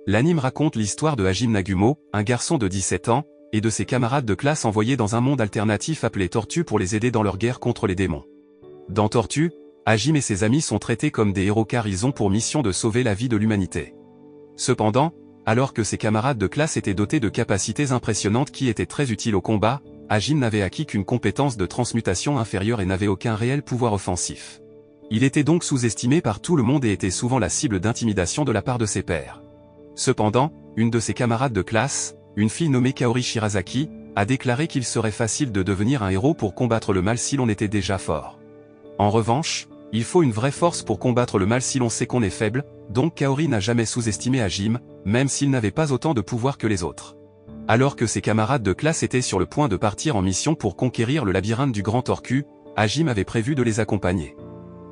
L'anime raconte l'histoire de Hajime Nagumo, un garçon de 17 ans, et de ses camarades de classe envoyés dans un monde alternatif appelé Tortue pour les aider dans leur guerre contre les démons. Dans Tortue, Hajime et ses amis sont traités comme des héros car ils ont pour mission de sauver la vie de l'humanité. Cependant, alors que ses camarades de classe étaient dotés de capacités impressionnantes qui étaient très utiles au combat, Hajime n'avait acquis qu'une compétence de transmutation inférieure et n'avait aucun réel pouvoir offensif. Il était donc sous-estimé par tout le monde et était souvent la cible d'intimidation de la part de ses pairs. Cependant, une de ses camarades de classe, une fille nommée Kaori Shirazaki, a déclaré qu'il serait facile de devenir un héros pour combattre le mal si l'on était déjà fort. En revanche, il faut une vraie force pour combattre le mal si l'on sait qu'on est faible, donc Kaori n'a jamais sous-estimé Hajime, même s'il n'avait pas autant de pouvoir que les autres. Alors que ses camarades de classe étaient sur le point de partir en mission pour conquérir le labyrinthe du Grand Tortue, Hajime avait prévu de les accompagner.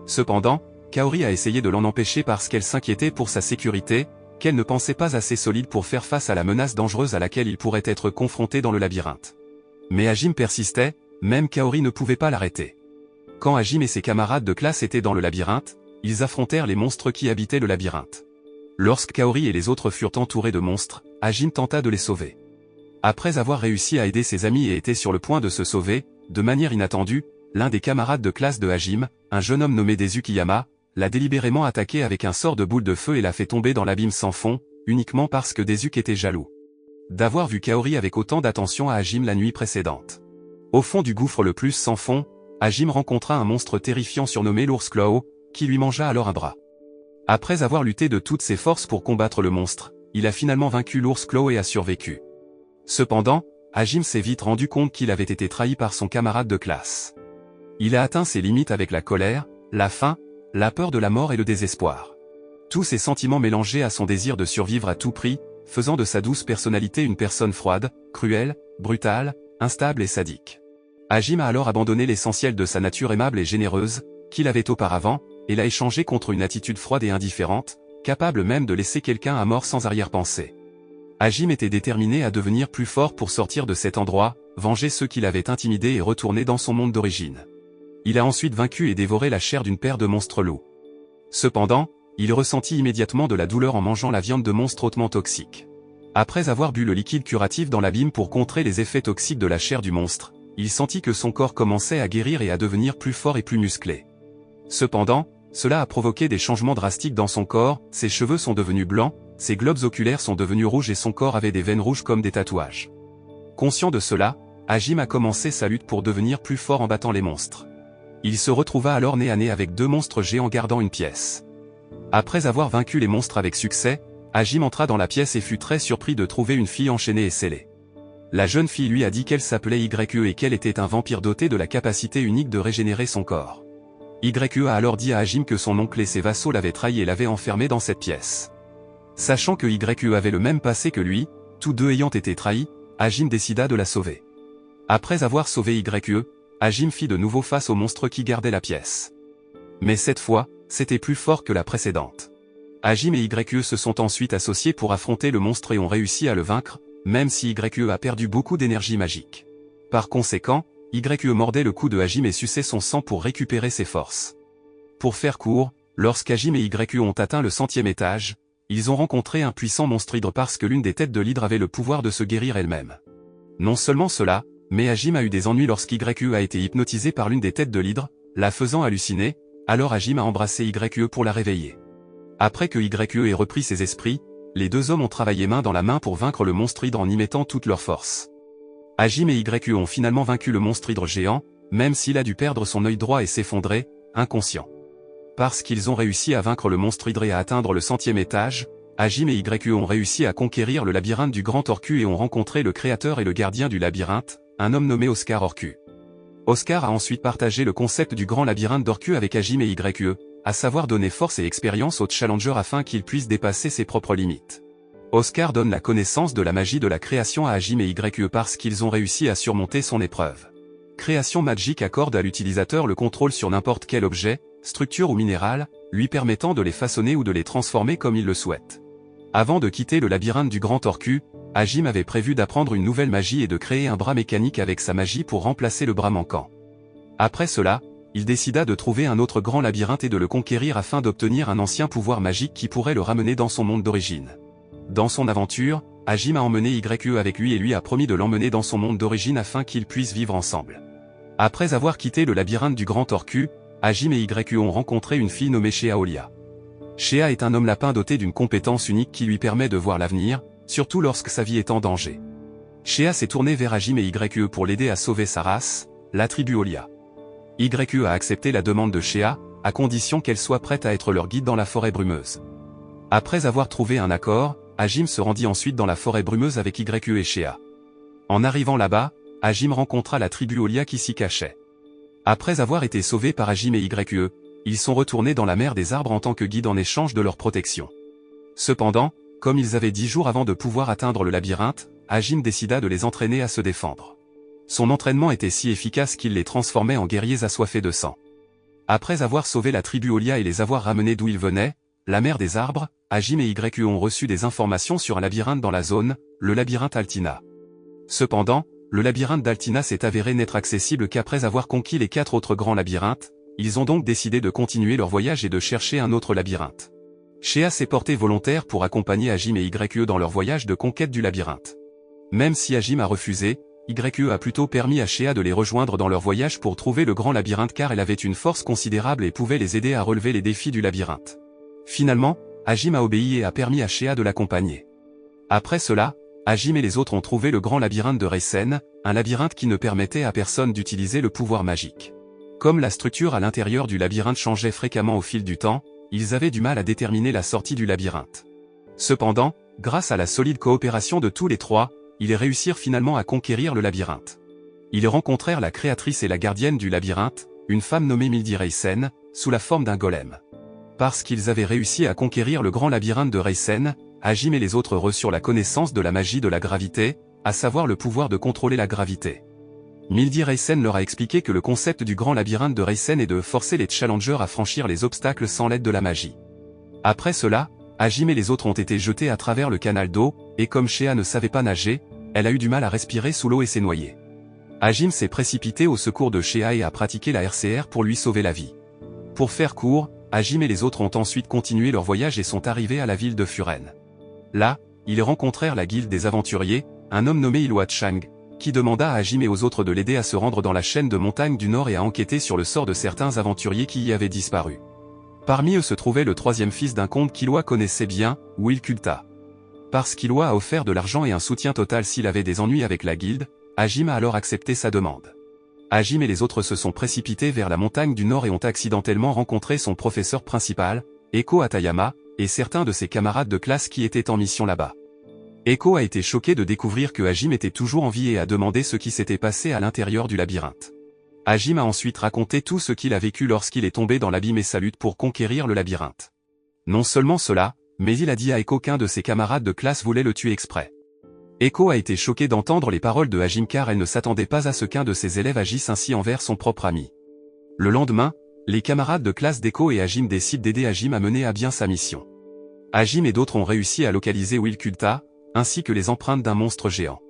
Cependant, Kaori a essayé de l'en empêcher parce qu'elle s'inquiétait pour sa sécurité, qu'elle ne pensait pas assez solide pour faire face à la menace dangereuse à laquelle il pourrait être confronté dans le labyrinthe. Mais Hajime persistait, même Kaori ne pouvait pas l'arrêter. Quand Hajime et ses camarades de classe étaient dans le labyrinthe, ils affrontèrent les monstres qui habitaient le labyrinthe. Lorsque Kaori et les autres furent entourés de monstres, Hajime tenta de les sauver. Après avoir réussi à aider ses amis et était sur le point de se sauver, de manière inattendue, l'un des camarades de classe de Hajime, un jeune homme nommé Dezukiyama, l'a délibérément attaqué avec un sort de boule de feu et l'a fait tomber dans l'abîme sans fond, uniquement parce que Dezuk était jaloux d'avoir vu Kaori avec autant d'attention à Hajime la nuit précédente. Au fond du gouffre le plus sans fond, Hajime rencontra un monstre terrifiant surnommé l'ours Claw, qui lui mangea alors un bras. Après avoir lutté de toutes ses forces pour combattre le monstre, il a finalement vaincu l'ours Claw et a survécu. Cependant, Hajime s'est vite rendu compte qu'il avait été trahi par son camarade de classe. Il a atteint ses limites avec la colère, la faim, la peur de la mort et le désespoir. Tous ces sentiments mélangés à son désir de survivre à tout prix, faisant de sa douce personnalité une personne froide, cruelle, brutale, instable et sadique. Hajime a alors abandonné l'essentiel de sa nature aimable et généreuse, qu'il avait auparavant, et l'a échangé contre une attitude froide et indifférente, capable même de laisser quelqu'un à mort sans arrière-pensée. Hajime était déterminé à devenir plus fort pour sortir de cet endroit, venger ceux qui l'avaient intimidé et retourner dans son monde d'origine. Il a ensuite vaincu et dévoré la chair d'une paire de monstres loups. Cependant, il ressentit immédiatement de la douleur en mangeant la viande de monstres hautement toxiques. Après avoir bu le liquide curatif dans l'abîme pour contrer les effets toxiques de la chair du monstre, il sentit que son corps commençait à guérir et à devenir plus fort et plus musclé. Cependant, cela a provoqué des changements drastiques dans son corps, ses cheveux sont devenus blancs, ses globes oculaires sont devenus rouges et son corps avait des veines rouges comme des tatouages. Conscient de cela, Hajime a commencé sa lutte pour devenir plus fort en battant les monstres. Il se retrouva alors nez à nez avec deux monstres géants gardant une pièce. Après avoir vaincu les monstres avec succès, Hajime entra dans la pièce et fut très surpris de trouver une fille enchaînée et scellée. La jeune fille lui a dit qu'elle s'appelait YE et qu'elle était un vampire doté de la capacité unique de régénérer son corps. YE a alors dit à Hajime que son oncle et ses vassaux l'avaient trahi et l'avaient enfermé dans cette pièce. Sachant que YE avait le même passé que lui, tous deux ayant été trahis, Hajime décida de la sauver. Après avoir sauvé YE, Hajime fit de nouveau face au monstre qui gardait la pièce. Mais cette fois, c'était plus fort que la précédente. Hajime et YE se sont ensuite associés pour affronter le monstre et ont réussi à le vaincre, même si YE a perdu beaucoup d'énergie magique. Par conséquent, YE mordait le cou de Hajime et suçait son sang pour récupérer ses forces. Pour faire court, lorsqu'Hajime et YE ont atteint le 100e étage, ils ont rencontré un puissant monstre hydre parce que l'une des têtes de l'hydre avait le pouvoir de se guérir elle-même. Non seulement cela, mais Hajime a eu des ennuis lorsqu'YE a été hypnotisé par l'une des têtes de l'hydre, la faisant halluciner, alors Hajime a embrassé YE pour la réveiller. Après que YE ait repris ses esprits, les deux hommes ont travaillé main dans la main pour vaincre le monstre hydre en y mettant toute leur force. Hajime et YE ont finalement vaincu le monstre hydre géant, même s'il a dû perdre son œil droit et s'effondrer, inconscient. Parce qu'ils ont réussi à vaincre le monstre hydre et à atteindre le 100e étage, Hajime et YE ont réussi à conquérir le labyrinthe du Grand Tortue et ont rencontré le créateur et le gardien du labyrinthe, un homme nommé Oscar Orku. Oscar a ensuite partagé le concept du grand labyrinthe d'Orku avec Hajime et YE, à savoir donner force et expérience aux challengers afin qu'ils puissent dépasser ses propres limites. Oscar donne la connaissance de la magie de la création à Hajime et YE parce qu'ils ont réussi à surmonter son épreuve. Création magique accorde à l'utilisateur le contrôle sur n'importe quel objet, structure ou minéral, lui permettant de les façonner ou de les transformer comme il le souhaite. Avant de quitter le labyrinthe du Grand Tortue, Hajime avait prévu d'apprendre une nouvelle magie et de créer un bras mécanique avec sa magie pour remplacer le bras manquant. Après cela, il décida de trouver un autre grand labyrinthe et de le conquérir afin d'obtenir un ancien pouvoir magique qui pourrait le ramener dans son monde d'origine. Dans son aventure, Hajime a emmené YE avec lui et lui a promis de l'emmener dans son monde d'origine afin qu'ils puissent vivre ensemble. Après avoir quitté le labyrinthe du Grand Torcu, Hajime et YE ont rencontré une fille nommée Shea Olia. Shea est un homme lapin doté d'une compétence unique qui lui permet de voir l'avenir, surtout lorsque sa vie est en danger. Shea s'est tourné vers Hajime et YE pour l'aider à sauver sa race, la tribu Olia. YE a accepté la demande de Shea, à condition qu'elle soit prête à être leur guide dans la forêt brumeuse. Après avoir trouvé un accord, Hajime se rendit ensuite dans la forêt brumeuse avec YE et Shea. En arrivant là-bas, Hajime rencontra la tribu Olia qui s'y cachait. Après avoir été sauvés par Hajime et YE, ils sont retournés dans la mer des arbres en tant que guides en échange de leur protection. Cependant, comme ils avaient 10 jours avant de pouvoir atteindre le labyrinthe, Hajime décida de les entraîner à se défendre. Son entraînement était si efficace qu'il les transformait en guerriers assoiffés de sang. Après avoir sauvé la tribu Olia et les avoir ramenés d'où ils venaient, la mer des arbres, Hajime et YE ont reçu des informations sur un labyrinthe dans la zone, le labyrinthe Altina. Cependant, le labyrinthe d'Altina s'est avéré n'être accessible qu'après avoir conquis les 4 autres grands labyrinthes, ils ont donc décidé de continuer leur voyage et de chercher un autre labyrinthe. Shea s'est porté volontaire pour accompagner Hajime et YE dans leur voyage de conquête du labyrinthe. Même si Hajime a refusé, YE a plutôt permis à Shea de les rejoindre dans leur voyage pour trouver le grand labyrinthe car elle avait une force considérable et pouvait les aider à relever les défis du labyrinthe. Finalement, Hajime a obéi et a permis à Shea de l'accompagner. Après cela, Hajime et les autres ont trouvé le grand labyrinthe de Reisen, un labyrinthe qui ne permettait à personne d'utiliser le pouvoir magique. Comme la structure à l'intérieur du labyrinthe changeait fréquemment au fil du temps, ils avaient du mal à déterminer la sortie du labyrinthe. Cependant, grâce à la solide coopération de tous les trois, ils réussirent finalement à conquérir le labyrinthe. Ils rencontrèrent la créatrice et la gardienne du labyrinthe, une femme nommée Mildy Reisen, sous la forme d'un golem. Parce qu'ils avaient réussi à conquérir le grand labyrinthe de Reisen, Hajime et les autres reçurent la connaissance de la magie de la gravité, à savoir le pouvoir de contrôler la gravité. Mildy Reisen leur a expliqué que le concept du grand labyrinthe de Reisen est de forcer les challengers à franchir les obstacles sans l'aide de la magie. Après cela, Hajime et les autres ont été jetés à travers le canal d'eau, et comme Shea ne savait pas nager, elle a eu du mal à respirer sous l'eau et s'est noyée. Hajime s'est précipité au secours de Shea et a pratiqué la RCR pour lui sauver la vie. Pour faire court, Hajime et les autres ont ensuite continué leur voyage et sont arrivés à la ville de Furen. Là, ils rencontrèrent la guilde des aventuriers, un homme nommé Ilwa Chang, qui demanda à Hajime et aux autres de l'aider à se rendre dans la chaîne de montagnes du Nord et à enquêter sur le sort de certains aventuriers qui y avaient disparu. Parmi eux se trouvait le troisième fils d'un comte qu'Ilwa connaissait bien, Will Kulta. Parce qu'Ilwa a offert de l'argent et un soutien total s'il avait des ennuis avec la guilde, Hajime a alors accepté sa demande. Hajime et les autres se sont précipités vers la montagne du Nord et ont accidentellement rencontré son professeur principal, Eko Atayama, et certains de ses camarades de classe qui étaient en mission là-bas. Eko a été choqué de découvrir que Hajime était toujours en vie et a demandé ce qui s'était passé à l'intérieur du labyrinthe. Hajime a ensuite raconté tout ce qu'il a vécu lorsqu'il est tombé dans l'abîme et sa lutte pour conquérir le labyrinthe. Non seulement cela, mais il a dit à Eko qu'un de ses camarades de classe voulait le tuer exprès. Eko a été choqué d'entendre les paroles de Hajime car elle ne s'attendait pas à ce qu'un de ses élèves agisse ainsi envers son propre ami. Le lendemain, les camarades de classe d'Eko et Hajime décident d'aider Hajime à mener à bien sa mission. Hajime et d'autres ont réussi à localiser Will Kulta, ainsi que les empreintes d'un monstre géant.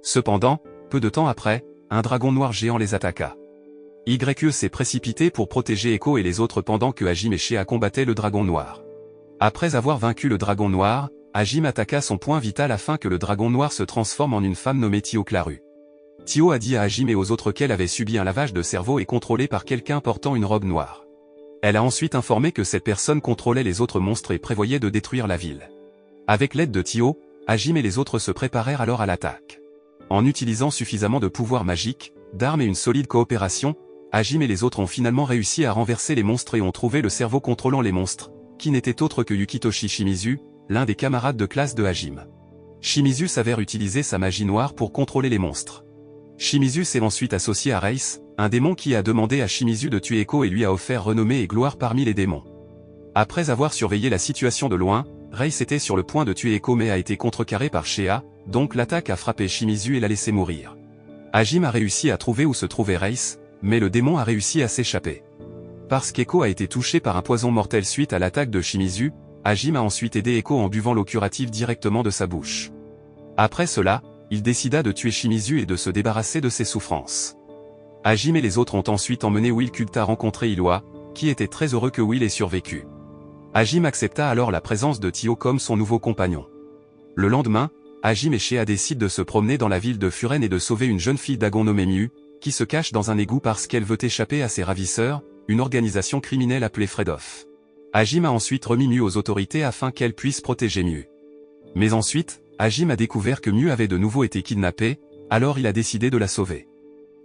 Cependant, peu de temps après, un dragon noir géant les attaqua. YE s'est précipité pour protéger Eko et les autres pendant que Hajime et Shea combattaient le dragon noir. Après avoir vaincu le dragon noir, Hajime attaqua son point vital afin que le dragon noir se transforme en une femme nommée Tio Claru. Tio a dit à Hajime et aux autres qu'elle avait subi un lavage de cerveau et contrôlé par quelqu'un portant une robe noire. Elle a ensuite informé que cette personne contrôlait les autres monstres et prévoyait de détruire la ville. Avec l'aide de Tio, Hajime et les autres se préparèrent alors à l'attaque. En utilisant suffisamment de pouvoirs magiques, d'armes et une solide coopération, Hajime et les autres ont finalement réussi à renverser les monstres et ont trouvé le cerveau contrôlant les monstres, qui n'était autre que Yukitoshi Shimizu, l'un des camarades de classe de Hajime. Shimizu s'avère utiliser sa magie noire pour contrôler les monstres. Shimizu s'est ensuite associé à Reis, un démon qui a demandé à Shimizu de tuer Eko et lui a offert renommée et gloire parmi les démons. Après avoir surveillé la situation de loin, Reis était sur le point de tuer Eko mais a été contrecarré par Shea, donc l'attaque a frappé Shimizu et l'a laissé mourir. Hajime a réussi à trouver où se trouvait Reis, mais le démon a réussi à s'échapper. Parce qu'Eko a été touché par un poison mortel suite à l'attaque de Shimizu, Hajime a ensuite aidé Eko en buvant l'eau curative directement de sa bouche. Après cela, il décida de tuer Shimizu et de se débarrasser de ses souffrances. Hajime et les autres ont ensuite emmené Will Kulta rencontrer Ilwa, qui était très heureux que Will ait survécu. Hajime accepta alors la présence de Tio comme son nouveau compagnon. Le lendemain, Hajime et Shea décident de se promener dans la ville de Furen et de sauver une jeune fille d'Agon nommée Miu, qui se cache dans un égout parce qu'elle veut échapper à ses ravisseurs, une organisation criminelle appelée Fredoff. Hajime a ensuite remis Miu aux autorités afin qu'elle puisse protéger Miu. Mais ensuite, Hajime a découvert que Miu avait de nouveau été kidnappée, alors il a décidé de la sauver.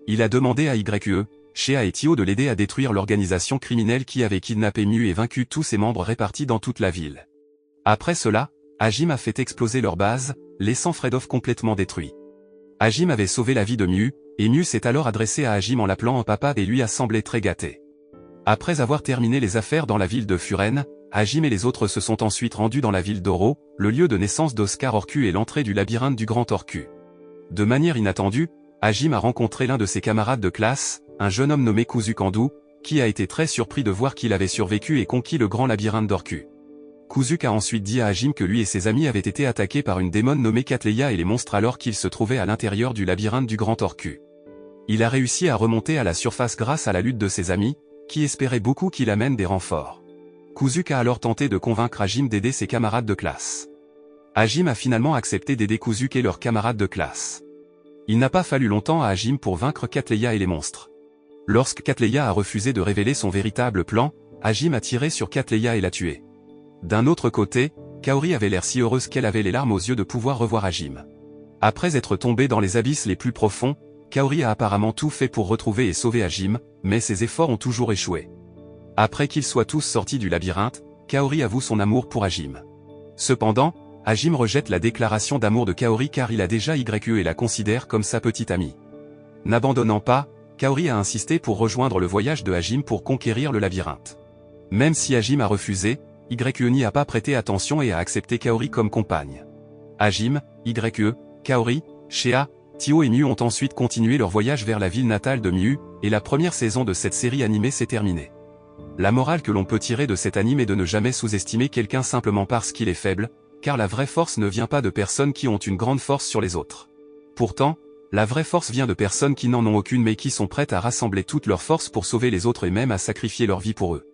Il a demandé à YE, Shea et Tio de l'aider à détruire l'organisation criminelle qui avait kidnappé Miu et vaincu tous ses membres répartis dans toute la ville. Après cela, Hajime a fait exploser leur base, laissant Fredoff complètement détruit. Hajime avait sauvé la vie de Miu, et Miu s'est alors adressé à Hajime en l'appelant en papa et lui a semblé très gâté. Après avoir terminé les affaires dans la ville de Furen, Hajime et les autres se sont ensuite rendus dans la ville d'Oro, le lieu de naissance d'Oscar Orku et l'entrée du labyrinthe du Grand Orku. De manière inattendue, Hajime a rencontré l'un de ses camarades de classe, un jeune homme nommé Kuzu Kandu, qui a été très surpris de voir qu'il avait survécu et conquis le grand labyrinthe d'Orku. Kuzuke a ensuite dit à Hajime que lui et ses amis avaient été attaqués par une démone nommée Catleya et les monstres alors qu'ils se trouvaient à l'intérieur du labyrinthe du Grand Orku. Il a réussi à remonter à la surface grâce à la lutte de ses amis, qui espéraient beaucoup qu'il amène des renforts. Kuzuke a alors tenté de convaincre Hajime d'aider ses camarades de classe. Hajime a finalement accepté d'aider Kuzuke et leurs camarades de classe. Il n'a pas fallu longtemps à Hajime pour vaincre Catleya et les monstres. Lorsque Catleya a refusé de révéler son véritable plan, Hajime a tiré sur Catleya et l'a tué. D'un autre côté, Kaori avait l'air si heureuse qu'elle avait les larmes aux yeux de pouvoir revoir Hajime. Après être tombée dans les abysses les plus profonds, Kaori a apparemment tout fait pour retrouver et sauver Hajime, mais ses efforts ont toujours échoué. Après qu'ils soient tous sortis du labyrinthe, Kaori avoue son amour pour Hajime. Cependant, Hajime rejette la déclaration d'amour de Kaori car il a déjà YE et la considère comme sa petite amie. N'abandonnant pas, Kaori a insisté pour rejoindre le voyage de Hajime pour conquérir le labyrinthe. Même si Hajime a refusé, YE n'y a pas prêté attention et a accepté Kaori comme compagne. Hajime, YE, Kaori, Shea, Tio et Miu ont ensuite continué leur voyage vers la ville natale de Miu, et la première saison de cette série animée s'est terminée. La morale que l'on peut tirer de cet anime est de ne jamais sous-estimer quelqu'un simplement parce qu'il est faible, car la vraie force ne vient pas de personnes qui ont une grande force sur les autres. Pourtant, la vraie force vient de personnes qui n'en ont aucune mais qui sont prêtes à rassembler toutes leurs forces pour sauver les autres et même à sacrifier leur vie pour eux.